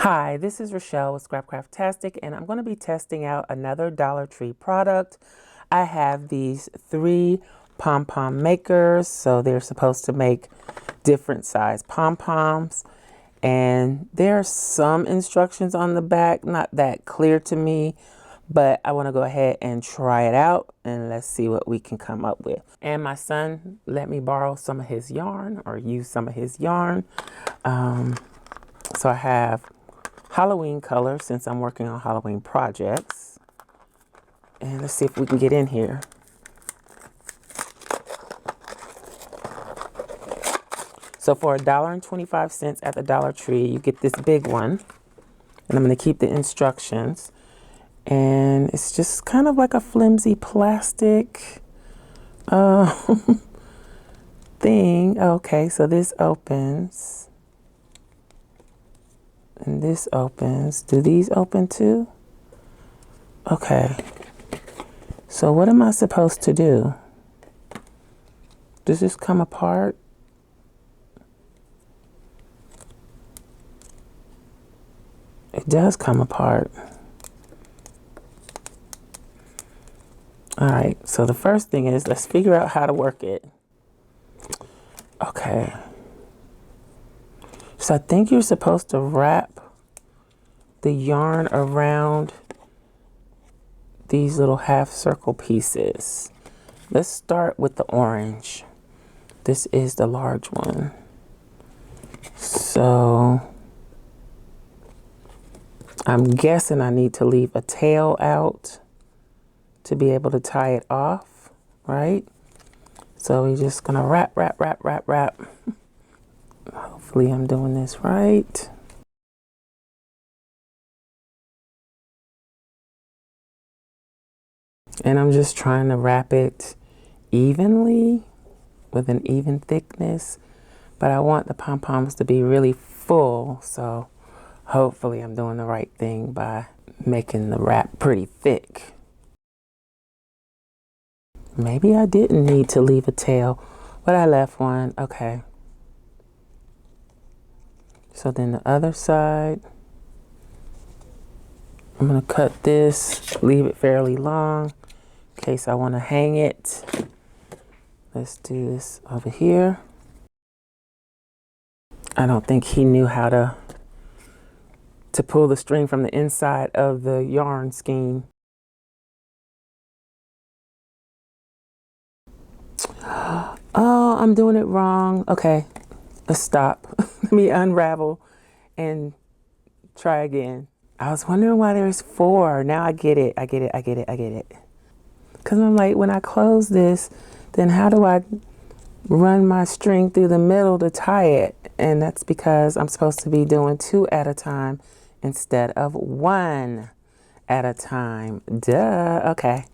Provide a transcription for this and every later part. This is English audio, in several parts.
Hi, this is Rachelle with Scrapcraftastic, and I'm going to be testing out another Dollar Tree product. I have these 3 Pom Pom makers, so they're supposed to make different size pom poms. And there are some instructions on the back, not that clear to me, but I want to go ahead and try it out and let's see what we can come up with. And my son let me borrow some of his yarn or use some of his yarn. So I have Halloween color since I'm working on Halloween projects. And let's see if we can get in here. So for $1.25 at the Dollar Tree, you get this big one. And I'm going to keep the instructions. And it's just kind of like a flimsy plastic thing. Okay, so this opens. And this opens. Do these open too? Okay. So what am I supposed to do? Does this come apart? It does come apart. All right, so the first thing is let's figure out how to work it. Okay. So I think you're supposed to wrap the yarn around these little half circle pieces. Let's start with the orange. This is the large one. So I'm guessing I need to leave a tail out to be able to tie it off, right? So we're just gonna wrap. Hopefully I'm doing this right. And I'm just trying to wrap it evenly with an even thickness, but I want the pom-poms to be really full, so hopefully I'm doing the right thing by making the wrap pretty thick. Maybe I didn't need to leave a tail, but I left one. Okay. So then the other side, I'm gonna cut this, leave it fairly long in case I want to hang it. Let's do this over here. I don't think he knew how to pull the string from the inside of the yarn skein. Oh, I'm doing it wrong. Okay, let's stop. Let me unravel and try again. I was wondering why there's 4. Now I get it. Because I'm like, when I close this, then how do I run my string through the middle to tie it? And that's because I'm supposed to be doing 2 at a time instead of 1 at a time. Duh. Okay.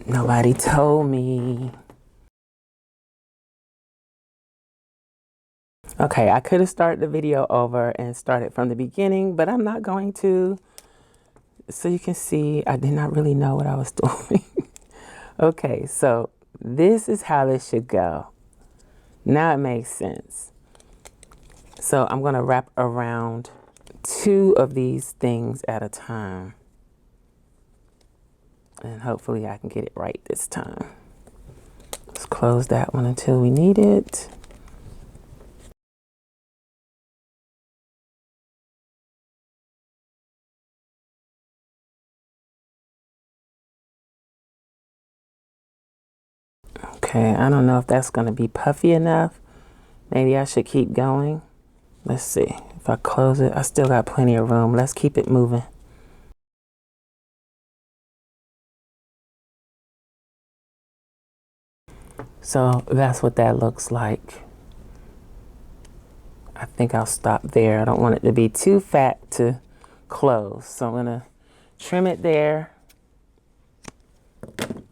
Nobody told me. Okay, I could have started the video over and started from the beginning, but I'm not going to. So you can see I did not really know what I was doing. Okay, so this is how this should go. Now it makes sense. So I'm going to wrap around 2 of these things at a time. And hopefully I can get it right this time. Let's close that one until we need it. Okay, I don't know if that's going to be puffy enough. Maybe I should keep going. Let's see. If I close it, I still got plenty of room. Let's keep it moving. So that's what that looks like. I think I'll stop there. I don't want it to be too fat to close. So I'm going to trim it there.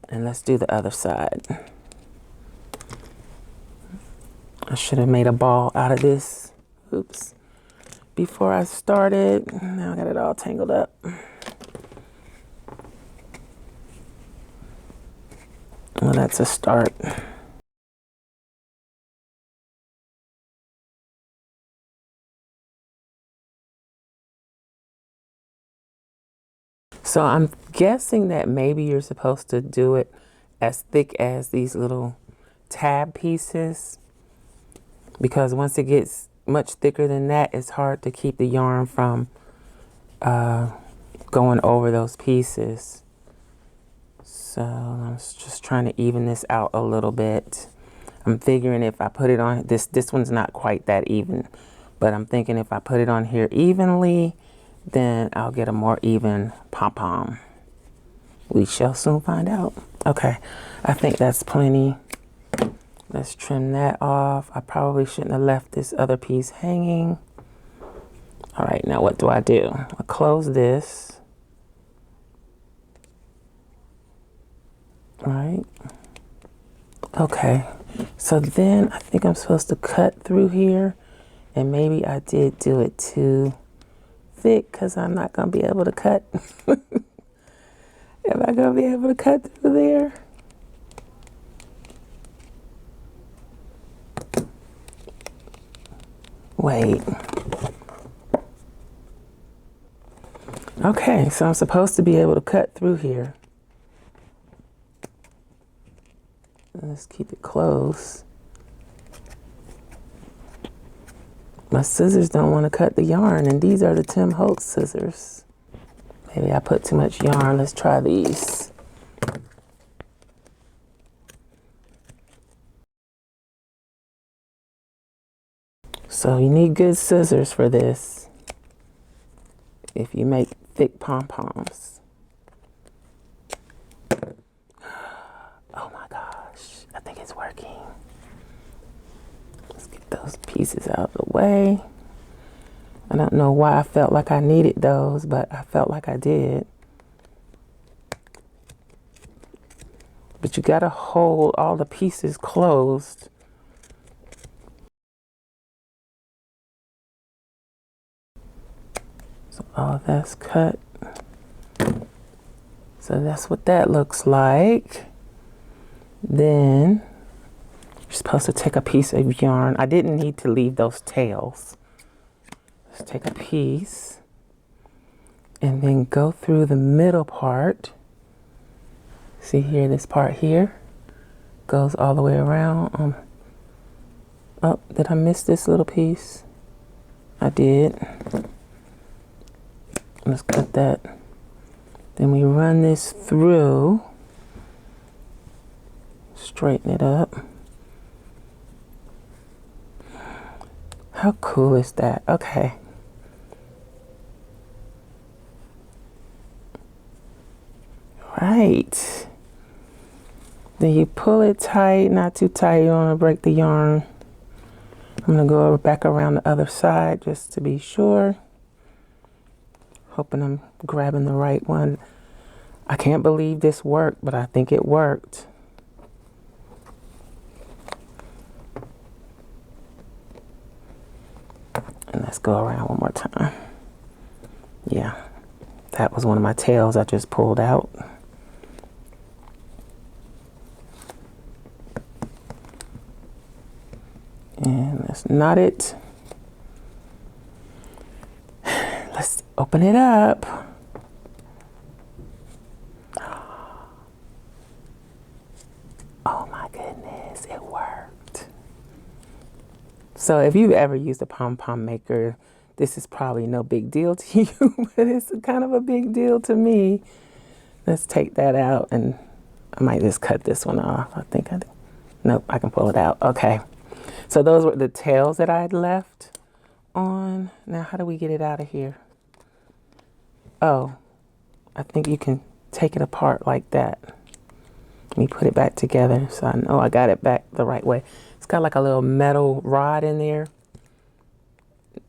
And let's do the other side. I should have made a ball out of this. Oops. Before I started. Now I got it all tangled up. Well, that's a start. So I'm guessing that maybe you're supposed to do it as thick as these little tab pieces, because once it gets much thicker than that, it's hard to keep the yarn from going over those pieces. So I'm just trying to even this out a little bit. I'm figuring if I put it on this one's not quite that even, but I'm thinking if I put it on here evenly, then I'll get a more even pom-pom. We shall soon find out. Okay, I think that's plenty. Let's trim that off. I probably shouldn't have left this other piece hanging. All right, now what do? I close this. Right. Okay, so then I think I'm supposed to cut through here, and maybe I did do it too thick because I'm not going to be able to cut. Am I going to be able to cut through there? Wait. Okay, so I'm supposed to be able to cut through here. Let's keep it close. My scissors don't want to cut the yarn, and these are the Tim Holtz scissors. Maybe I put too much yarn. Let's try these. So you need good scissors for this if you make thick pom-poms. Oh my gosh, I think it's working. Let's get those pieces out of the way. I don't know why I felt like I needed those, but I felt like I did. But you gotta hold all the pieces closed. So all that's cut. So that's what that looks like. Then you're supposed to take a piece of yarn. I didn't need to leave those tails. Let's take a piece and then go through the middle part. See here, this part here goes all the way around. Oh, did I miss this little piece? I did. Let's cut that. Then we run this through, straighten it up. How cool is that? Okay. Right. Then you pull it tight, not too tight. You don't want to break the yarn. I'm going to go back around the other side just to be sure. Hoping I'm grabbing the right one. I can't believe this worked, but I think it worked. And let's go around one more time. Yeah, that was one of my tails I just pulled out. And let's knot it. Let's open it up. Oh my goodness, it worked. So if you've ever used a pom-pom maker, this is probably no big deal to you, but it's kind of a big deal to me. Let's take that out, and I might just cut this one off. I think I did. Nope, I can pull it out. Okay. So those were the tails that I had left on. Now, how do we get it out of here? Oh, I think you can take it apart like that. Let me put it back together so I know I got it back the right way. It's got like a little metal rod in there,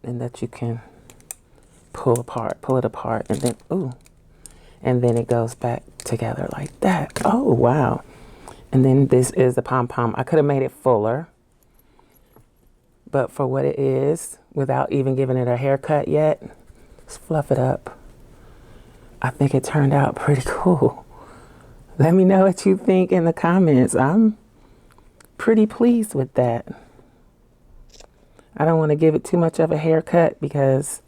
and that you can pull it apart, and then, ooh, and then it goes back together like that. Oh, wow. And then this is the pom-pom. I could have made it fuller, but for what it is, without even giving it a haircut yet, let's fluff it up. I think it turned out pretty cool. Let me know what you think in the comments. I'm pretty pleased with that. I don't want to give it too much of a haircut because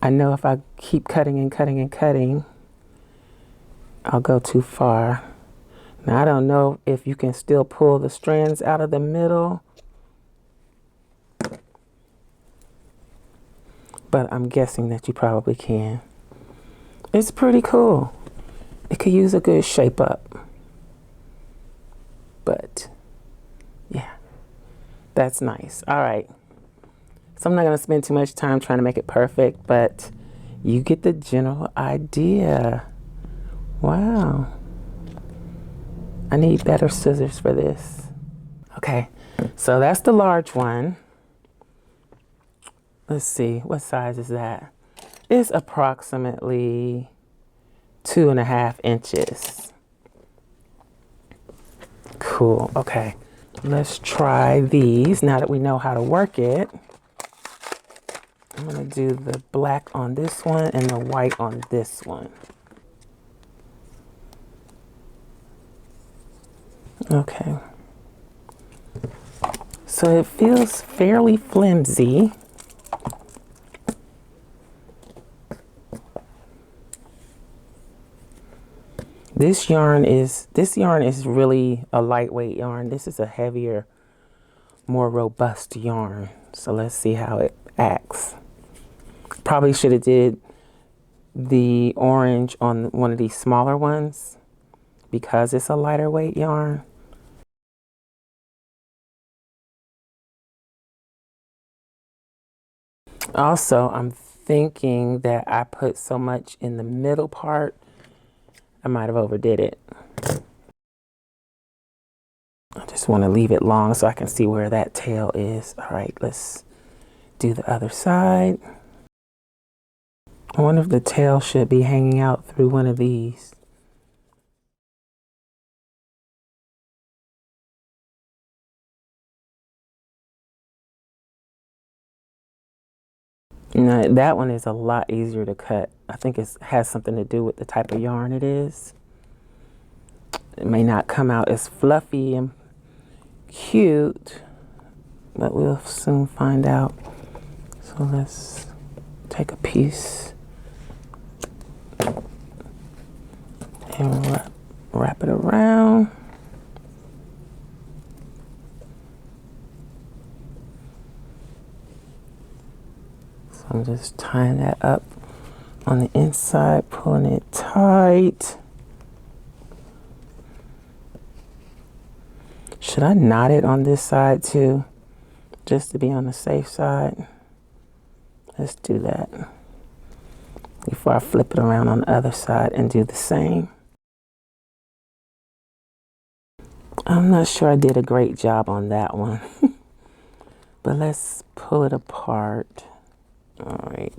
I know if I keep cutting and cutting and cutting, I'll go too far. Now I don't know if you can still pull the strands out of the middle, but I'm guessing that you probably can. It's pretty cool. It could use a good shape up. But yeah, that's nice. All right. So I'm not going to spend too much time trying to make it perfect, but you get the general idea. Wow. I need better scissors for this. Okay, so that's the large one. Let's see, what size is that? It's approximately 2.5 inches. Cool, okay. Let's try these now that we know how to work it. I'm gonna do the black on this one and the white on this one. Okay. So it feels fairly flimsy. This yarn is really a lightweight yarn. This is a heavier, more robust yarn. So let's see how it acts. Probably should have did the orange on one of these smaller ones because it's a lighter weight yarn. Also, I'm thinking that I put so much in the middle part, I might have overdid it. I just want to leave it long so I can see where that tail is. All right, let's do the other side. I wonder if the tail should be hanging out through one of these. No, that one is a lot easier to cut. I think it has something to do with the type of yarn it is. It may not come out as fluffy and cute, but we'll soon find out. So let's take a piece and wrap it around. So I'm just tying that up on the inside, pulling it tight. Should I knot it on this side too, just to be on the safe side? Let's do that before I flip it around on the other side and do the same. I'm not sure I did a great job on that one, but let's pull it apart. All right.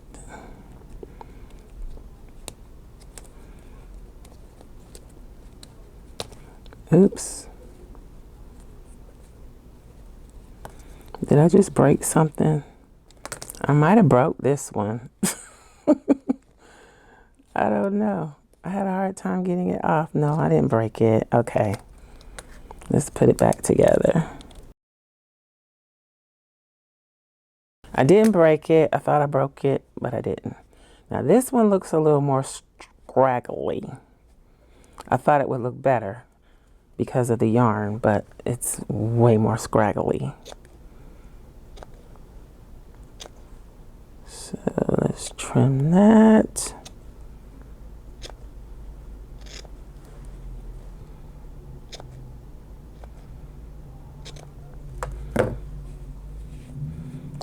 Oops. Did I just break something? I might have broke this one. I don't know. I had a hard time getting it off. No, I didn't break it. Okay. Let's put it back together. I didn't break it. I thought I broke it, but I didn't. Now this one looks a little more scraggly. I thought it would look better because of the yarn, but it's way more scraggly. So let's trim that.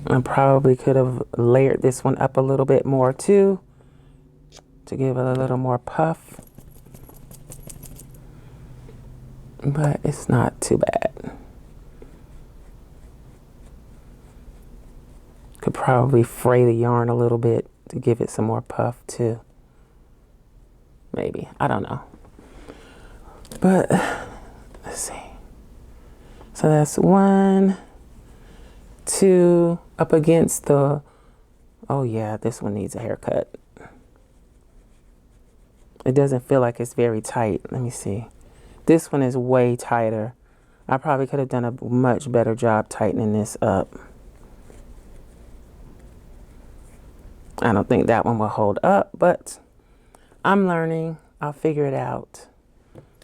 I probably could have layered this one up a little bit more too to give it a little more puff, but it's not too bad. Could probably fray the yarn a little bit to give it some more puff too. Maybe, I don't know. But let's see. So that's 1, 2, up against the, oh yeah, this one needs a haircut. It doesn't feel like it's very tight. Let me see. This one is way tighter. I probably could have done a much better job tightening this up. I don't think that one will hold up, but I'm learning. I'll figure it out.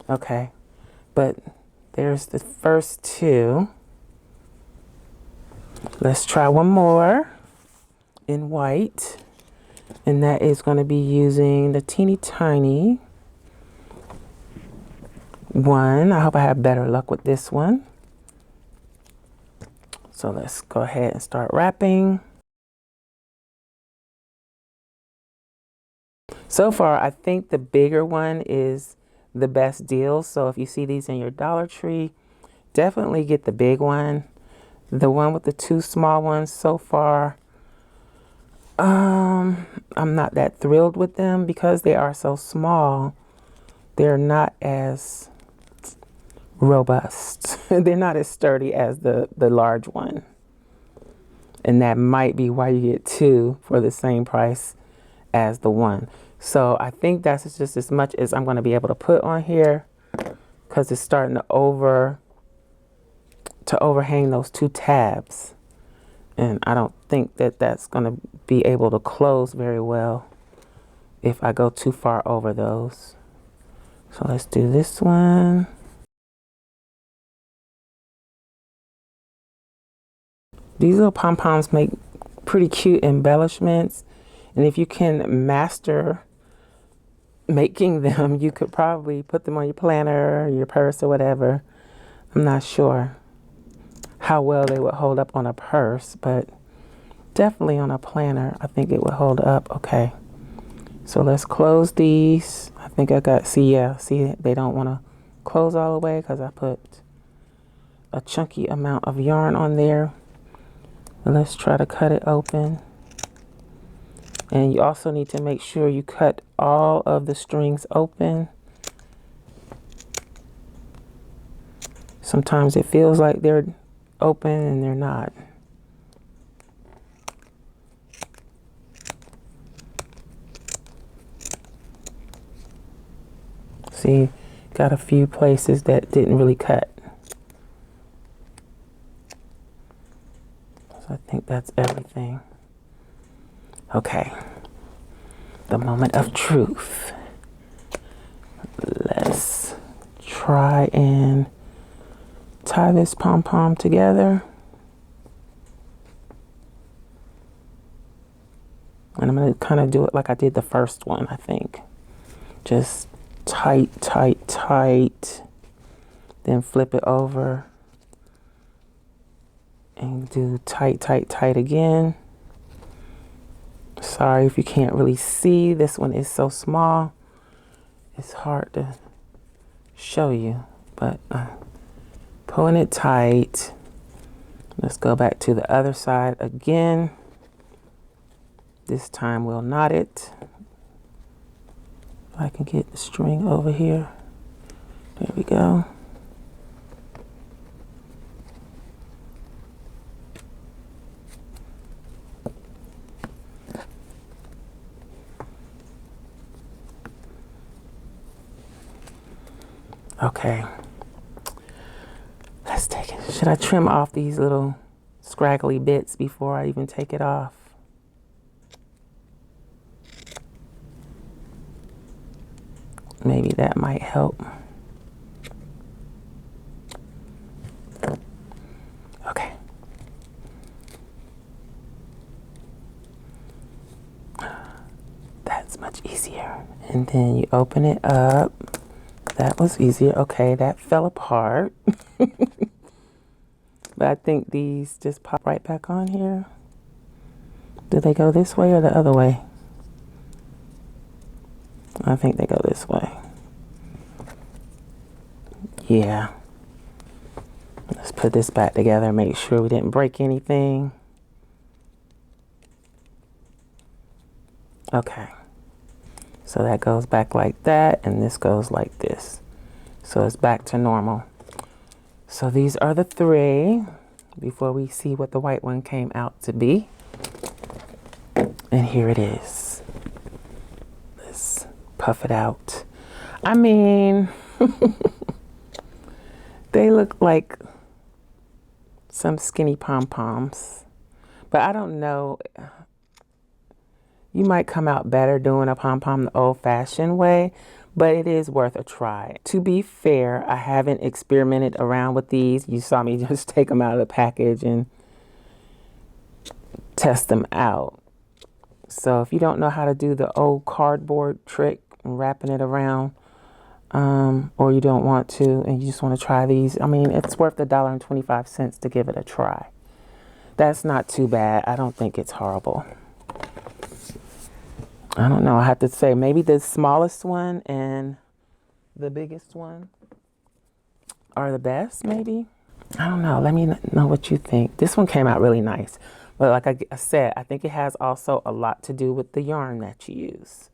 Okay, but there's the first two. Let's try one more in white, and that is going to be using the teeny tiny one. I hope I have better luck with this one. So let's go ahead and start wrapping. So far, I think the bigger one is the best deal. So if you see these in your Dollar Tree, definitely get the big one. The one with the two small ones so far, I'm not that thrilled with them because they are so small. They're not as robust. They're not as sturdy as the large one. And that might be why you get two for the same price as the one. So I think that's just as much as I'm going to be able to put on here, because it's starting to overhang those two tabs. And I don't think that that's going to be able to close very well if I go too far over those. So let's do this one. These little pom-poms make pretty cute embellishments. And if you can master making them, you could probably put them on your planner or your purse or whatever. I'm not sure how well they would hold up on a purse, but definitely on a planner, I think it would hold up okay. So let's close these. I think I got, see, they don't want to close all the way because I put a chunky amount of yarn on there. Let's try to cut it open. And you also need to make sure you cut all of the strings open. Sometimes it feels like they're open and they're not. See, got a few places that didn't really cut. So I think that's everything. Okay, the moment of truth. Let's try and tie this pom-pom together. And I'm going to kind of do it like I did the first one, I think. Just tight, tight, tight. Then flip it over. And do tight, tight, tight again. Sorry if you can't really see. This one is so small. It's hard to show you. But pulling it tight. Let's go back to the other side again. This time we'll knot it. If I can get the string over here. There we go. Okay, let's take it. Should I trim off these little scraggly bits before I even take it off? Maybe that might help. Okay. That's much easier. And then you open it up. That was easier. Okay, that fell apart. But I think these just pop right back on here. Do they go this way or the other way? I think they go this way. Yeah. Let's put this back together, make sure we didn't break anything. Okay. So that goes back like that, and this goes like this. So it's back to normal. So these are the three before we see what the white one came out to be. And here it is. Let's puff it out. I mean, they look like some skinny pom-poms, but I don't know. You might come out better doing a pom-pom the old-fashioned way, but it is worth a try. To be fair, I haven't experimented around with these. You saw me just take them out of the package and test them out. So if you don't know how to do the old cardboard trick and wrapping it around, or you don't want to and you just want to try these, I mean, it's worth $1.25 to give it a try. That's not too bad. I don't think it's horrible. I don't know. I have to say maybe the smallest one and the biggest one are the best, maybe. I don't know. Let me know what you think. This one came out really nice. But like I said, I think it has also a lot to do with the yarn that you use.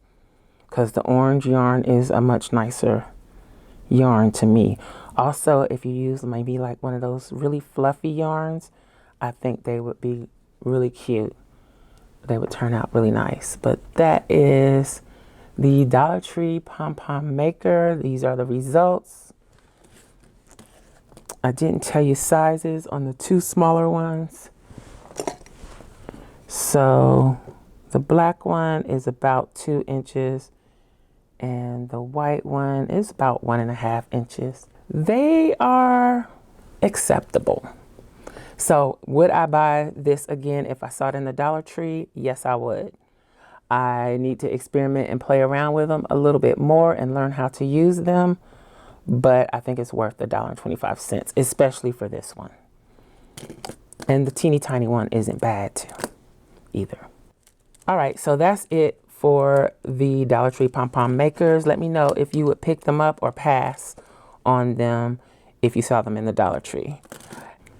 Because the orange yarn is a much nicer yarn to me. Also, if you use maybe like one of those really fluffy yarns, I think they would be really cute. They would turn out really nice. But that is the Dollar Tree Pom Pom Maker. These are the results. I didn't tell you sizes on the two smaller ones. So the black one is about 2 inches and the white one is about 1.5 inches. They are acceptable. So would I buy this again if I saw it in the Dollar Tree? Yes, I would. I need to experiment and play around with them a little bit more and learn how to use them. But I think it's worth $1.25, especially for this one. And the teeny tiny one isn't bad too, either. All right, so that's it for the Dollar Tree Pom Pom Makers. Let me know if you would pick them up or pass on them if you saw them in the Dollar Tree.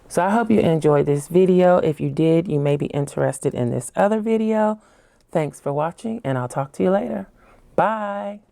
So I hope you enjoyed this video. If you did, you may be interested in this other video. Thanks for watching, and I'll talk to you later. Bye.